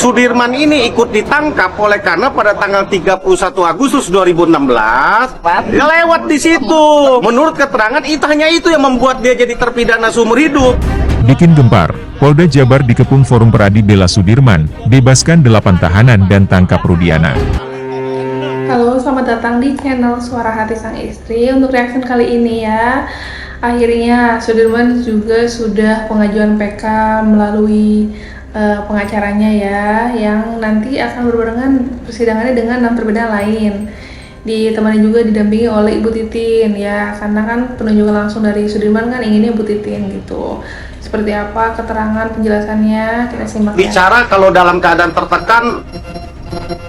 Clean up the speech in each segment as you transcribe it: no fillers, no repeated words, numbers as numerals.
Sudirman ini ikut ditangkap oleh karena pada tanggal 31 Agustus 2016 kelewat di situ. Menurut keterangan hanya itu yang membuat dia jadi terpidana seumur hidup. Bikin gempar, Polda Jabar dikepung Forum Peradi Bela Sudirman, bebaskan 8 tahanan dan tangkap Rudiana. Halo, selamat datang di channel Suara Hati Sang Istri. Untuk reaction kali ini ya, akhirnya Sudirman juga sudah pengajuan PK melalui pengacaranya ya, yang nanti akan berbarengan persidangannya dengan 6 terpidana lain. Ditemani juga didampingi oleh Ibu Titin ya, karena kan penunjukan langsung dari Sudirman kan inginnya Ibu Titin gitu. Seperti apa keterangan penjelasannya, kita simak. Bicara kalau dalam keadaan tertekan,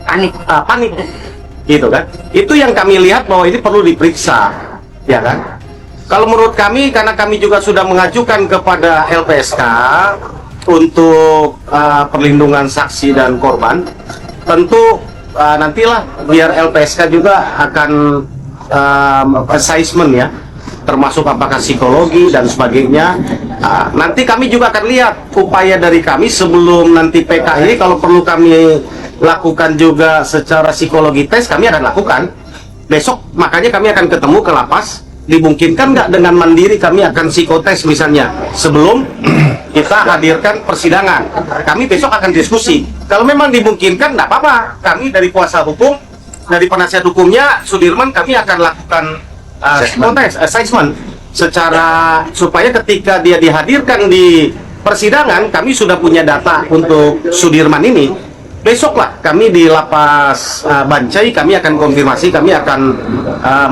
panik gitu kan, itu yang kami lihat bahwa ini perlu diperiksa ya kan. Kalau menurut kami, karena kami juga sudah mengajukan kepada LPSK untuk perlindungan saksi dan korban, tentu nantilah biar LPSK juga akan assessment ya, termasuk apakah psikologi dan sebagainya. Nanti kami juga akan lihat upaya dari kami sebelum nanti PK ini, kalau perlu kami lakukan juga secara psikologi tes, kami akan lakukan besok. Makanya kami akan ketemu ke lapas. Dimungkinkan nggak dengan mandiri kami akan psikotes misalnya sebelum kita hadirkan persidangan. Kami besok akan diskusi. Kalau memang dimungkinkan, nggak apa-apa. Kami dari kuasa hukum, dari penasihat hukumnya Sudirman, kami akan lakukan psikotes, assessment secara supaya ketika dia dihadirkan di persidangan, kami sudah punya data untuk Sudirman ini. Besoklah kami di lapas Bancai, kami akan konfirmasi, kami akan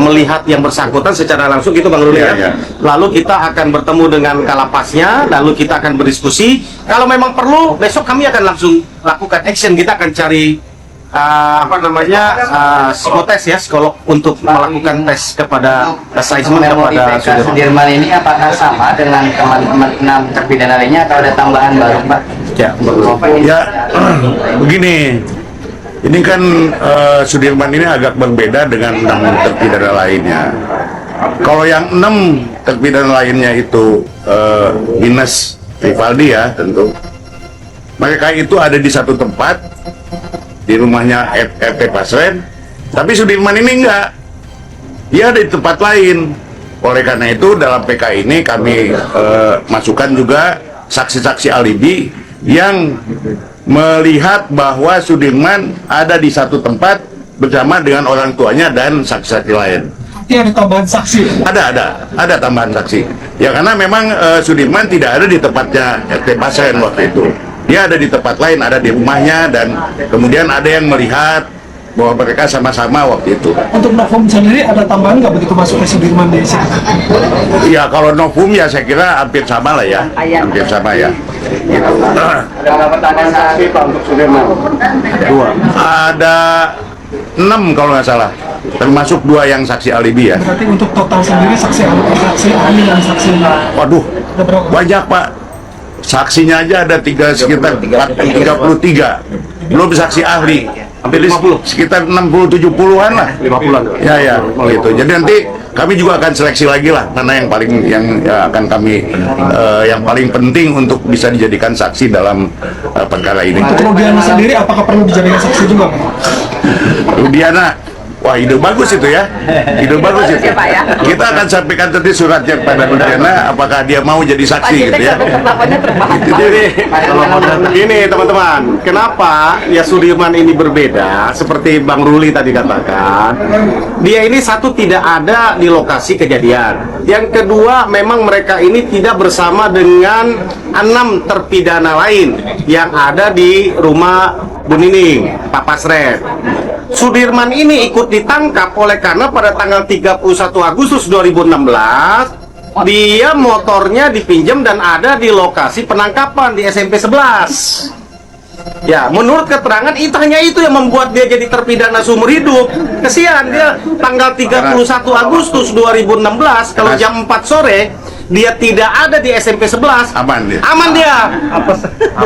melihat yang bersangkutan secara langsung gitu Bang Ruli ya. Lalu kita akan bertemu dengan kalapasnya, lalu kita akan berdiskusi. Kalau memang perlu, besok kami akan langsung lakukan action. Kita akan cari psikotes ya, psikolog untuk melakukan tes kepada assessment kepada Sudirman ini. Apakah sama dengan teman-teman 6 terpidana lainnya atau ada tambahan baru, Pak? Ya, begini, ini kan Sudirman ini agak berbeda dengan 6 terpidana lainnya. Kalau yang 6 terpidana lainnya itu minus Rivaldi ya, tentu mereka itu ada di satu tempat di rumahnya RT Pasren, tapi Sudirman ini enggak, dia ada di tempat lain. Oleh karena itu dalam PK ini kami masukkan juga saksi-saksi alibi yang melihat bahwa Sudirman ada di satu tempat bersama dengan orang tuanya dan saksi-saksi lain. Ada tambahan saksi? Ada tambahan saksi. Ya karena memang Sudirman tidak ada di tempatnya RT Pasren waktu itu. Dia ada di tempat lain, ada di rumahnya, dan kemudian ada yang melihat bahwa mereka sama-sama waktu itu. Untuk Novum sendiri ada tambahan nggak begitu masuk ke Sudirman di sini? Ya kalau Novum ya saya kira hampir sama lah ya, hampir sama ya. Gitu. Ada pertanyaan saksi Pak untuk Sudirman? Ada 6 kalau nggak salah, termasuk 2 yang saksi alibi ya. Berarti untuk total sendiri saksi ahli dan saksi. Waduh, banyak Pak. Saksinya aja ada sekitar 33, belum saksi ahli, hampir 50, sekitar 60-70-an lah. 50-an. Ya, gitu. Jadi nanti kami juga akan seleksi lagi lah mana yang paling akan kami yang paling penting untuk bisa dijadikan saksi dalam perkara ini. Untuk Rudiana sendiri apakah perlu dijadikan saksi juga? Rudiana, wah ide bagus itu ya, ide bagus itu. Kita akan sampaikan tadi suratnya kepada Rudiana, apakah dia mau jadi saksi gitu ya. Jadi ini teman-teman, kenapa ya Sudirman ini berbeda? Seperti Bang Ruli tadi katakan, dia ini satu tidak ada di lokasi kejadian. Yang kedua, memang mereka ini tidak bersama dengan 6 terpidana lain yang ada di rumah Bu Nining, Pak Pasren. Sudirman ini ikut ditangkap oleh karena pada tanggal 31 Agustus 2016 dia motornya dipinjam dan ada di lokasi penangkapan di SMP 11. Ya, menurut keterangan hanya itu yang membuat dia jadi terpidana seumur hidup. Kesian dia tanggal 31 Agustus 2016 kalau jam 4 sore dia tidak ada di SMP 11, Aman dia. aman dia,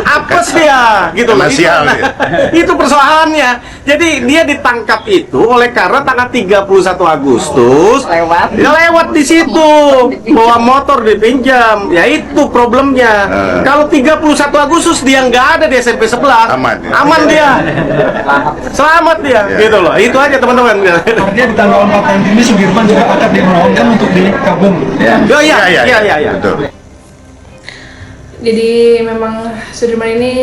apes dia, gitu loh. Kena sial Itu, dia. itu persoalannya. Jadi dia ditangkap itu oleh karena tanggal 31 Agustus lewat di situ, bawa motor dipinjam, ya itu problemnya. Kalau 31 Agustus dia nggak ada di SMP 11, Aman dia. aman dia, selamat dia, gitu loh. Itu aja teman-teman. Artinya di tanggal 4 nanti ini Sudirman juga akan dimohonkan untuk dikabung. Oh iya. Betul. Jadi memang Sudirman ini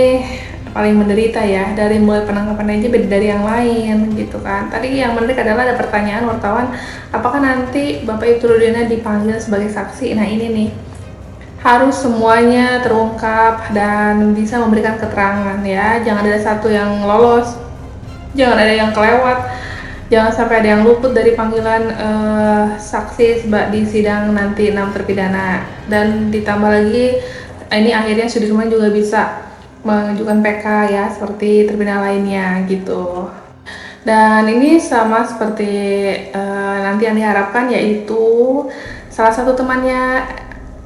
paling menderita ya, dari mulai penangkapan aja beda dari yang lain gitu kan. Tadi yang menarik adalah ada pertanyaan wartawan, apakah nanti Bapak Ibtu Rudiana dipanggil sebagai saksi? Nah ini nih, harus semuanya terungkap dan bisa memberikan keterangan ya. Jangan ada satu yang lolos, jangan ada yang kelewat, jangan sampai ada yang luput dari panggilan saksi di sidang nanti 6 terpidana. Dan ditambah lagi, ini akhirnya Sudirman juga bisa mengajukan PK ya, seperti terpidana lainnya gitu. Dan ini sama seperti nanti yang diharapkan, yaitu salah satu temannya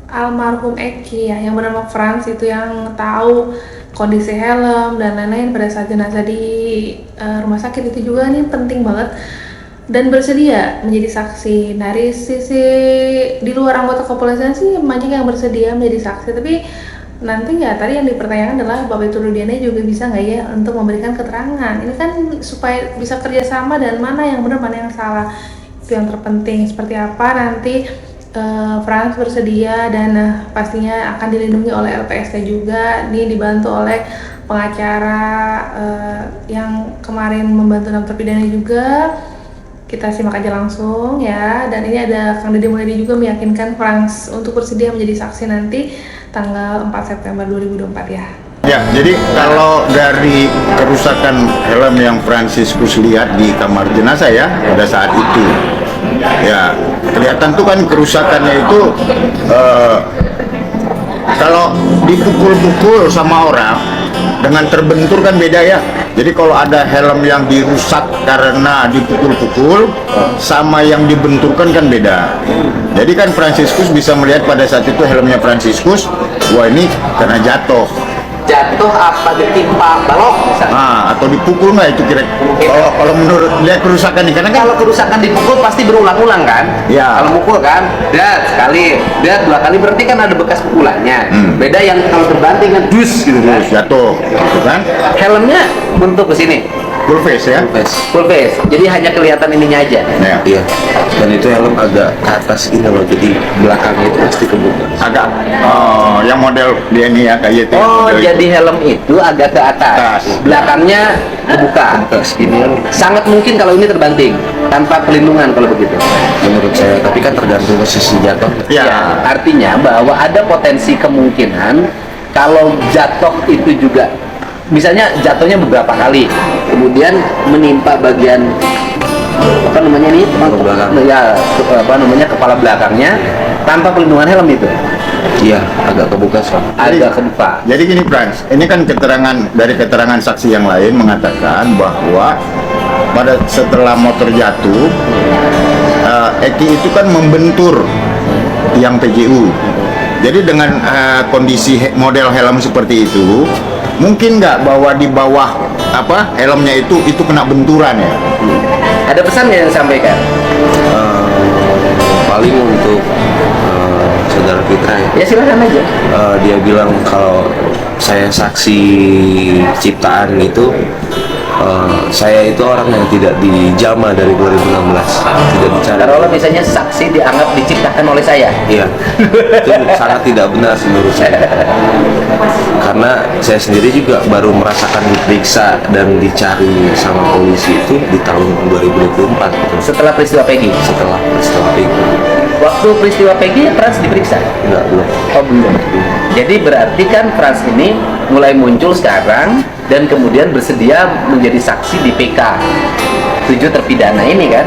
almarhum Eki ya, yang bernama Franz, itu yang tahu kondisi helm dan lain-lain pada saat jenazah di rumah sakit. Itu juga nih penting banget dan bersedia menjadi saksi. Dari sisi di luar anggota kepolisian sih banyak yang bersedia menjadi saksi, tapi nanti ya tadi yang dipertanyakan adalah Bapak Ibtu Rudiana juga bisa nggak ya untuk memberikan keterangan. Ini kan supaya bisa kerjasama dan mana yang benar mana yang salah, itu yang terpenting. Seperti apa nanti Franz bersedia dan pastinya akan dilindungi oleh LPSK juga. Ini dibantu oleh pengacara yang kemarin membantu 6 terpidana juga. Kita simak aja langsung ya. Dan ini ada Kang Deddy Mulyadi juga meyakinkan Franz untuk bersedia menjadi saksi nanti tanggal 4 September 2024 ya. Ya, jadi kalau dari kerusakan helm yang Franciscus lihat di kamar jenazah ya pada saat itu, ya kelihatan tuh kan kerusakannya itu kalau dipukul-pukul sama orang dengan terbentur kan beda ya. Jadi kalau ada helm yang dirusak karena dipukul-pukul sama yang dibenturkan kan beda. Jadi kan Franciscus bisa melihat pada saat itu helmnya Franciscus, wah ini karena jatuh. Jatuh apa ditimpa balok misalnya? Nah, atau dipukul nggak itu kira? Kalau menurut dia kerusakan nih, karena kan Kalau kerusakan dipukul pasti berulang-ulang kan? Ya. Kalau mukul kan, sekali, dua kali, berarti kan ada bekas pukulannya. Beda yang kalau terbanting kan dus gitu kan. jatuh, gitu kan? Helmnya bentuk ke sini, Full face ya. full face. Jadi hanya kelihatan ininya aja. Ya. Iya, dan itu helm agak ke atas ini loh, jadi belakangnya itu pasti kebuka. Agak yang model dia ini ya kayak itu. Oh, model jadi itu. helm itu agak ke atas, Atas. belakangnya kebuka. Ini kan Sangat mungkin kalau ini terbanting tanpa pelindungan kalau begitu. menurut saya, tapi kan tergantung posisi jatuh. Ya. Ya, artinya bahwa ada potensi kemungkinan kalau jatuh itu juga, misalnya jatuhnya beberapa kali, kemudian menimpa bagian apa namanya ini, belakang. ya apa namanya kepala belakangnya tanpa pelindungan helm itu Iya, agak kebuka soalnya. agak kebuka. Jadi gini Frans, ini kan dari keterangan saksi yang lain mengatakan bahwa setelah motor jatuh, Eki itu kan membentur tiang PJU. Jadi dengan kondisi model helm seperti itu, mungkin nggak bahwa di bawah helmnya itu kena benturan ya? Ada pesan yang disampaikan? Paling untuk saudara Fitra ya. Ya silakan aja. Dia bilang kalau saya saksi ciptaan itu, saya itu orang yang tidak dijama dari 2016, tidak dicari. Taruhlah misalnya saksi dianggap diciptakan oleh saya. Iya, itu sangat tidak benar menurut saya. Karena saya sendiri juga baru merasakan diperiksa dan dicari sama polisi itu di tahun 2024 gitu. Setelah peristiwa Peggy. Setelah itu. Waktu peristiwa Peggy, Frans diperiksa? Enggak, belum. Oh belum. Jadi berarti kan Frans ini mulai muncul sekarang dan kemudian bersedia menjadi saksi di PK 7 terpidana ini kan?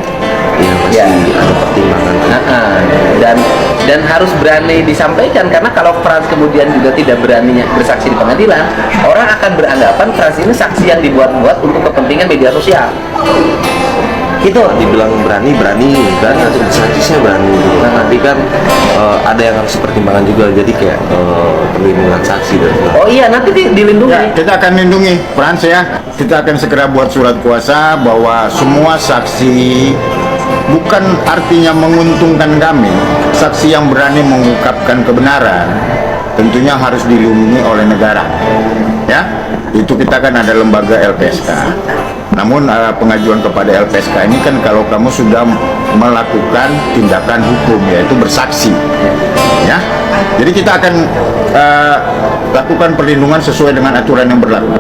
Iya, pasti Ya. ada pertimbangan. Dan harus berani disampaikan, karena kalau Frans kemudian juga tidak berani bersaksi di pengadilan, orang akan beranggapan Frans ini saksi yang dibuat-buat untuk kepentingan media sosial. Itu dibilang berani untuk disaksi saya berani gitu kan, tapi kan ada yang harus dipertimbangkan juga, jadi kayak perlindungan saksi dan oh iya nanti dilindungi. Ya, kita akan lindungi Frans ya. Kita akan segera buat surat kuasa bahwa semua saksi, bukan artinya menguntungkan kami, saksi yang berani mengungkapkan kebenaran tentunya harus dilindungi oleh negara. Ya, itu kita kan ada lembaga LPSK. Namun pengajuan kepada LPSK ini kan kalau kamu sudah melakukan tindakan hukum, yaitu bersaksi, ya. Jadi kita akan lakukan perlindungan sesuai dengan aturan yang berlaku,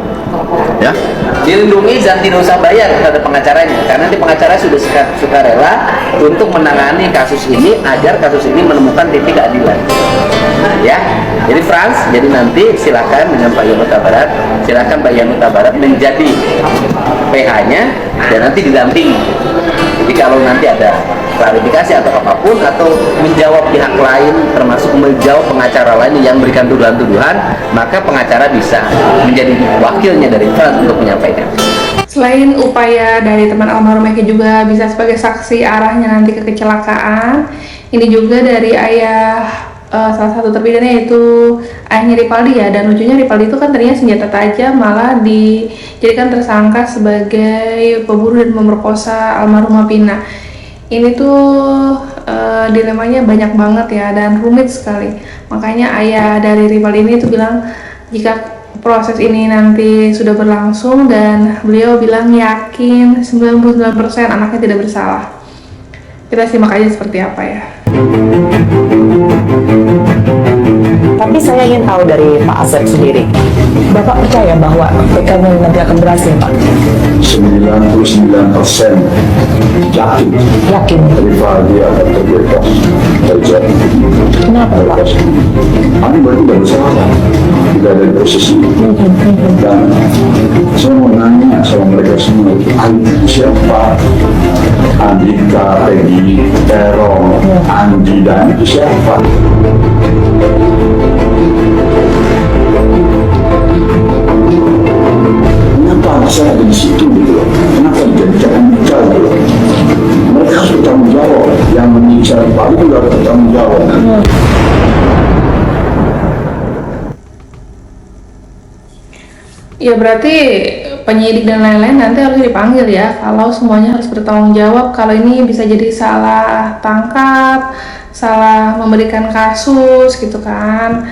ya. Dilindungi dan tidak usah bayar terhadap pengacaranya, karena nanti pengacara sudah sukarela untuk menangani kasus ini agar kasus ini menemukan titik keadilan. Ya, jadi Frans, jadi nanti silakan dengan Pak Yanuta Barat, silakan Pak Yanuta Barat menjadi PH-nya dan nanti didampingi. Jadi kalau nanti ada klarifikasi atau apapun atau menjawab pihak lain, termasuk menjawab pengacara lain yang memberikan tuduhan-tuduhan, maka pengacara bisa menjadi wakilnya dari Frans untuk menyampaikan. Selain upaya dari teman almarhum Eki juga bisa sebagai saksi arahnya nanti ke kecelakaan, ini juga dari ayah salah satu terpidana, yaitu ayahnya Ripaldi ya. Dan lucunya Ripaldi itu kan tadinya senjata tajam, malah dijadikan tersangka sebagai pemburu dan memerkosa almarhumah Pina. Ini tuh dilemanya banyak banget ya dan rumit sekali. Makanya ayah dari Ripaldi ini tuh bilang jika proses ini nanti sudah berlangsung, dan beliau bilang yakin 99% anaknya tidak bersalah. Kita simak aja seperti apa ya. Tapi saya ingin tahu dari Pak Asep sendiri, Bapak percaya bahwa PK nanti akan berhasil, Pak? 99% Yakin? Ripaldi akan terbebas dari jalan. Kenapa, Pak? Andi berarti baru saja tidak ada di posisi itu. Dan saya mau nanya sama mereka semua, Andi siapa? Andika, Peggy, Terong, Andi, dan itu siapa? Kenapa saya ada di situ gitu loh? Kenapa dijadikan Andika gitu loh? Mereka harus bertanggung jawab. Yang menyiksa Ripaldi juga harus bertanggung jawab. Ya berarti penyidik dan lain-lain nanti harus dipanggil ya, kalau semuanya harus bertanggung jawab. Kalau ini bisa jadi salah tangkap, salah memberikan kasus gitu kan,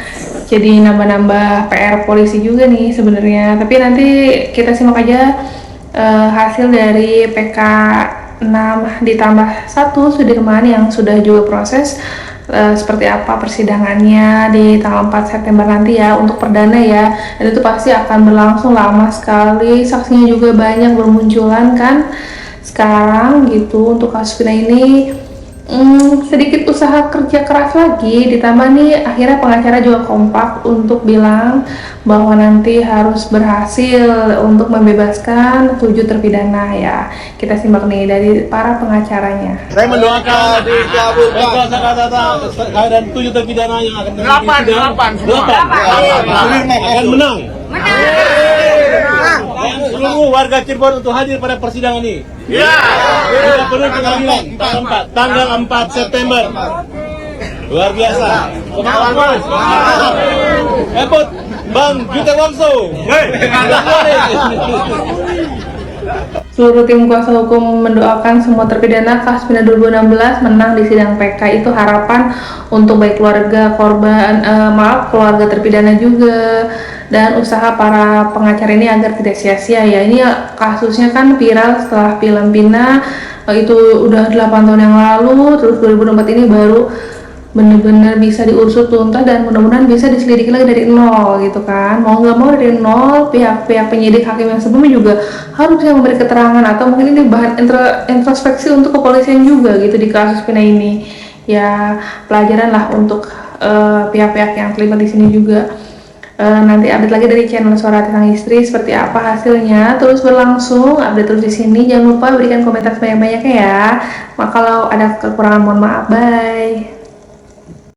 jadi nambah-nambah PR polisi juga nih sebenarnya. Tapi nanti kita simak aja hasil dari PK 6 ditambah 1 Sudirman yang sudah juga proses, seperti apa persidangannya di tanggal 4 September nanti ya untuk perdana ya. Dan itu pasti akan berlangsung lama sekali, saksinya juga banyak bermunculan kan sekarang gitu. Untuk kasus Pina ini sedikit usaha kerja keras lagi, ditambah nih akhirnya pengacara juga kompak untuk bilang bahwa nanti harus berhasil untuk membebaskan 7 terpidana ya. Kita simak nih dari para pengacaranya. Saya mendoakan dikabulkan dan 7 terpidana yang akan akan menang. Dan seluruh warga Cirebon untuk hadir pada persidangan ini. Ya. Kita penuh pengadilan tanggal 4 September. Luar biasa. Hebat Bang Juta Wangso. Seluruh tim kuasa hukum mendoakan semua terpidana kasus Pina 2016 menang di sidang PK. Itu harapan untuk baik keluarga korban, keluarga terpidana juga, dan usaha para pengacara ini agar tidak sia-sia ya. Ini kasusnya kan viral setelah film Pina, itu udah 8 tahun yang lalu, terus 2024 ini baru bener-bener bisa diusut tuntas dan mudah-mudahan bisa diselidiki lagi dari nol gitu kan. Mau nggak mau dari nol, pihak penyidik hakim yang sebelumnya juga harus bisa memberi keterangan, atau mungkin ini bahan introspeksi untuk kepolisian juga gitu di kasus Pina ini ya, pelajaran lah untuk pihak-pihak yang terlibat di sini juga. Nanti update lagi dari channel Suara Hati Sang Istri seperti apa hasilnya, terus berlangsung update terus di sini. Jangan lupa berikan komentar sebanyak-banyaknya ya. Kalau ada kekurangan mohon maaf. Bye.